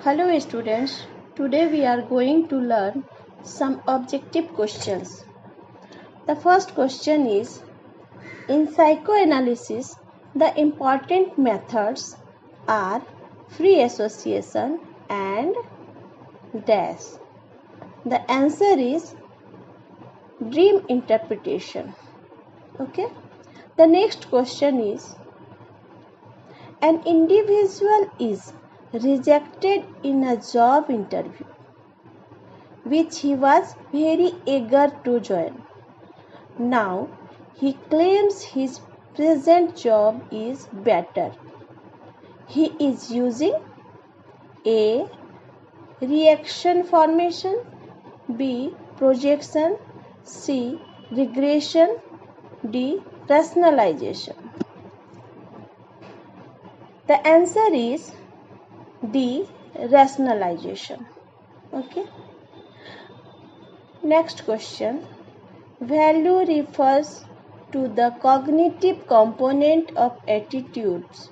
Hello students, today we are going to learn some objective questions. The first question is, in psychoanalysis, the important methods are free association and dash. The answer is dream interpretation. Okay. The next question is, an individual is rejected in a job interview which he was very eager to join. Now he claims his present job is better. He is using A. Reaction formation, B. Projection, C. Regression, D. Rationalization. The answer is D. Rationalization. Okay. Next question. Value refers to the cognitive component of attitudes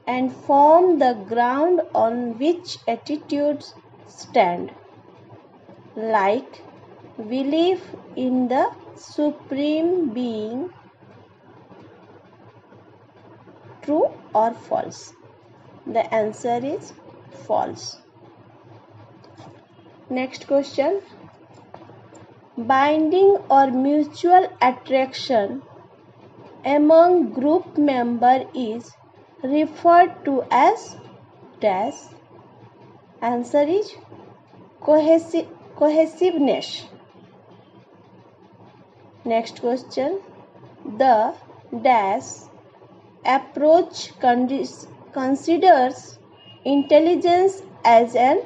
and form the ground on which attitudes stand, like belief in the supreme being. True or false? The answer is false. Next question. Binding or mutual attraction among group member is referred to as dash. Answer is cohesiveness. Next question. The dash approach considers intelligence as an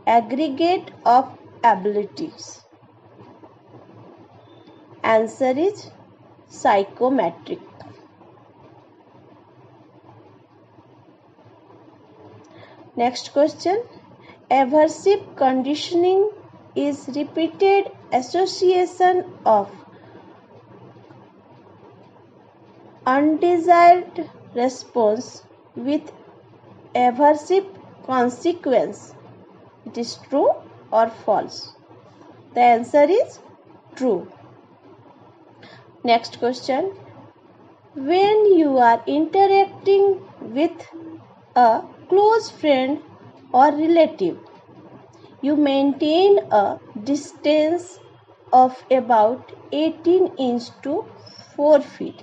aggregate of abilities. Answer is psychometric. Next question. Aversive conditioning is repeated association of undesired response with aversive consequence. It is true or false? The answer is true. Next question. When you are interacting with a close friend or relative, you maintain a distance of about 18 inches to 4 feet.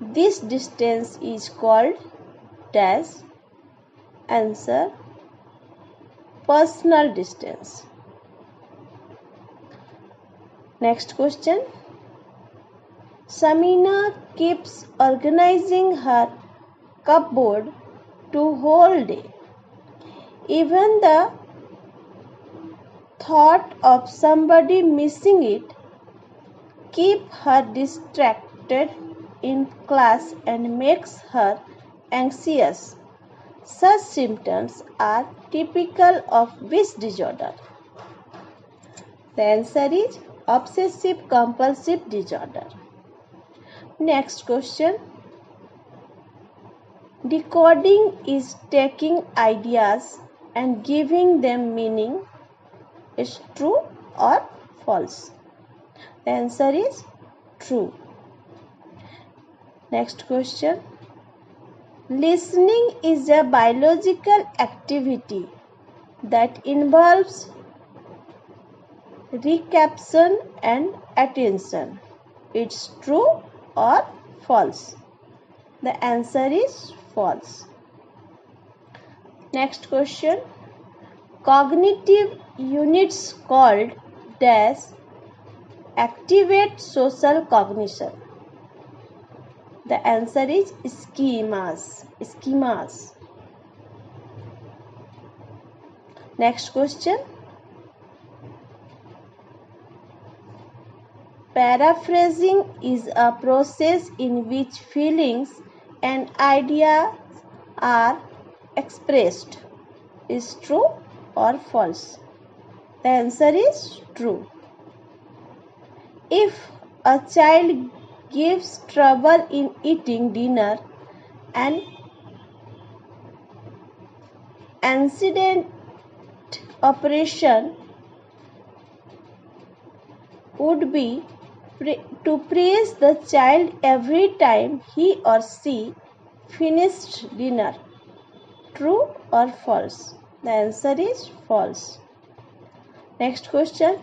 This distance is called dash. Answer, personal distance. Next question. Samina keeps organizing her cupboard to whole day. Even the thought of somebody missing it keep her distracted in class and makes her anxious. Such symptoms are typical of which disorder? The answer is obsessive compulsive disorder. Next question. Decoding is taking ideas and giving them meaning. Is true or false? The answer is true. Next question. Listening is a biological activity that involves recaption and attention. It's true or false? The answer is false. Next question. Cognitive units called dash activate social cognition. The answer is schemas. Schemas. Next question. Paraphrasing is a process in which feelings and ideas are expressed. Is true or false? The answer is true. If a child gives trouble in eating dinner and antecedent operation would be to praise the child every time he or she finished dinner. True or false? The answer is false. Next question.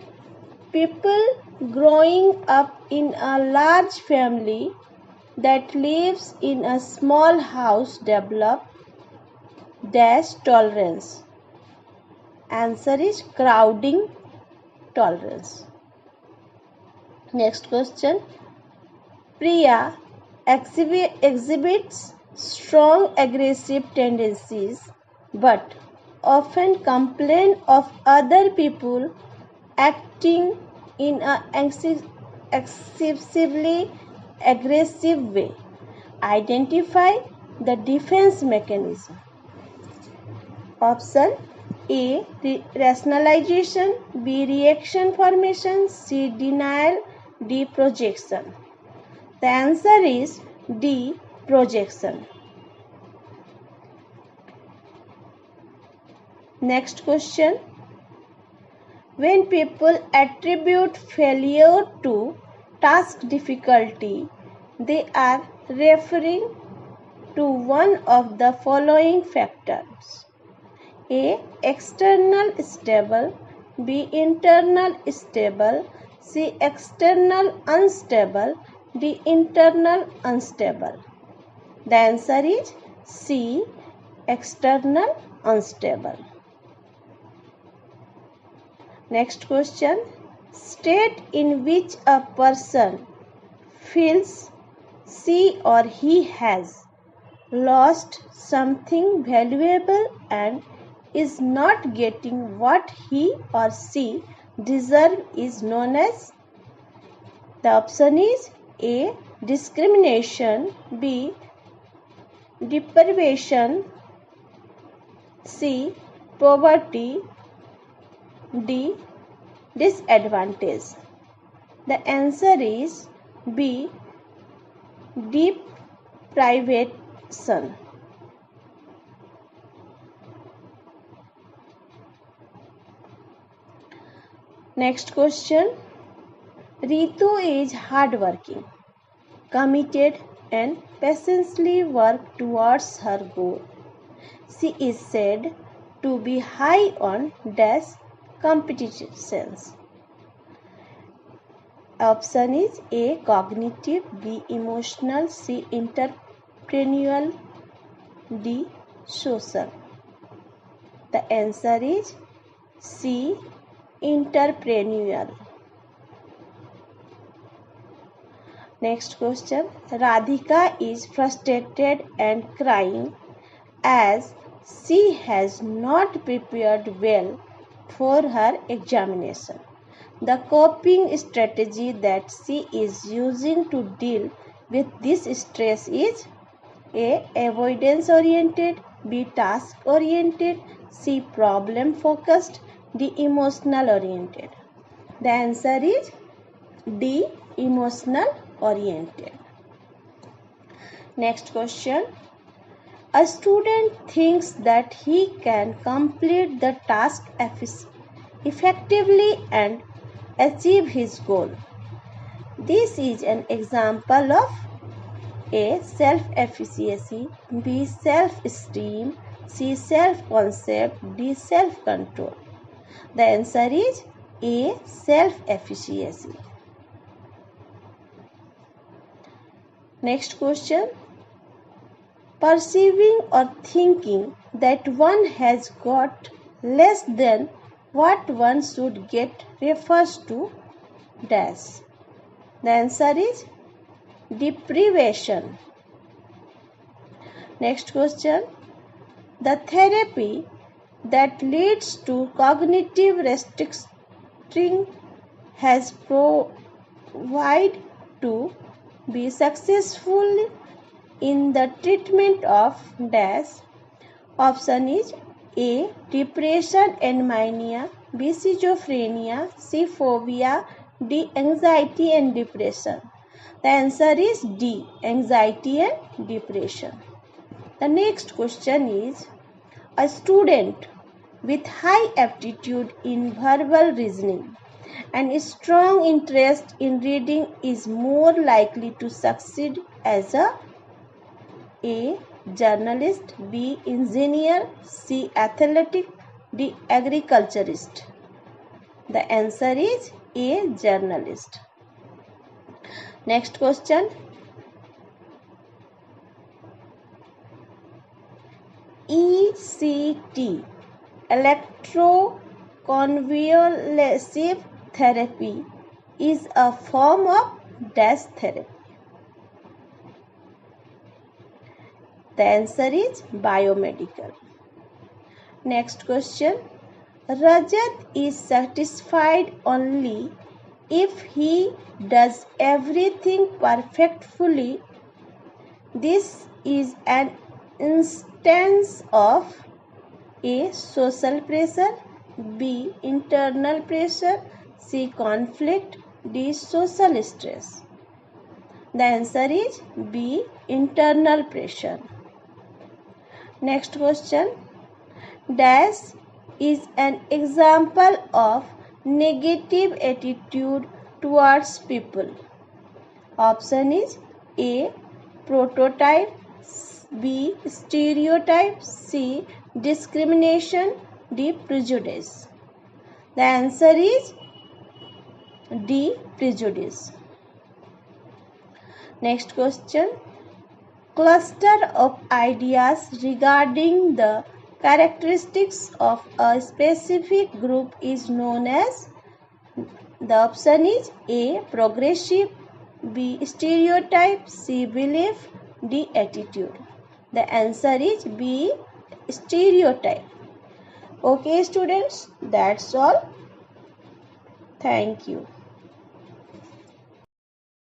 People growing up in a large family that lives in a small house develop dash tolerance. Answer is crowding tolerance. Next question. Priya exhibits strong aggressive tendencies but often complain of other people acting in an excessively aggressive way. Identify the defense mechanism. Option A. Rationalization, B. Reaction formation, C. Denial, D. Projection. The answer is D. Projection. Next question. When people attribute failure to task difficulty, they are referring to one of the following factors. A. External stable, B. Internal stable, C. External unstable, D. Internal unstable. The answer is C. External unstable. Next question. State in which a person feels she or he has lost something valuable and is not getting what he or she deserves is known as. The option is A. Discrimination, B. Deprivation, C. Poverty, D. Disadvantage. The answer is B. Deprivation. Next question. Ritu is hardworking, committed and patiently works towards her goal. She is said to be high on dash competitions. Option is A. Cognitive, B. Emotional, C. Entrepreneurial, D. Social. The answer is C. Entrepreneurial. Next question. Radhika is frustrated and crying as she has not prepared well for her examination. The coping strategy that she is using to deal with this stress is A. Avoidance oriented, B. Task oriented, C. Problem focused, D. Emotional oriented. The answer is D. Emotional oriented. Next question. A student thinks that he can complete the task effectively and achieve his goal. This is an example of A. Self-efficacy, B. Self-esteem, C. Self-concept, D. Self-control. The answer is A. Self-efficacy. Next question. Perceiving or thinking that one has got less than what one should get refers to dash. The answer is deprivation. Next question. The therapy that leads to cognitive restriction has provided to be successful in the treatment of dash. Option is A. Depression and mania, B. Schizophrenia, C. Phobia, D. Anxiety and depression. The answer is D. Anxiety and depression. The next question is, A student with high aptitude in verbal reasoning and strong interest in reading is more likely to succeed as A. journalist, B. engineer, C. athletic, D. agriculturist. The answer is A. journalist. Next question. ECT, electroconvulsive therapy, is a form of dash therapy. The answer is biomedical. Next question. Rajat is satisfied only if he does everything perfectly. This is an instance of A. social pressure, B. internal pressure, C. conflict, D. social stress. The answer is B. internal pressure. Next question. Dash is an example of negative attitude towards people. Option is A. prototype, B. stereotype, C. discrimination, D. prejudice. The answer is D. prejudice. Next question. Cluster of ideas regarding the characteristics of a specific group is known as. The option is A. progressive, B. stereotype, C. belief, D. attitude. The answer is B. stereotype. Okay students, that's all. Thank you.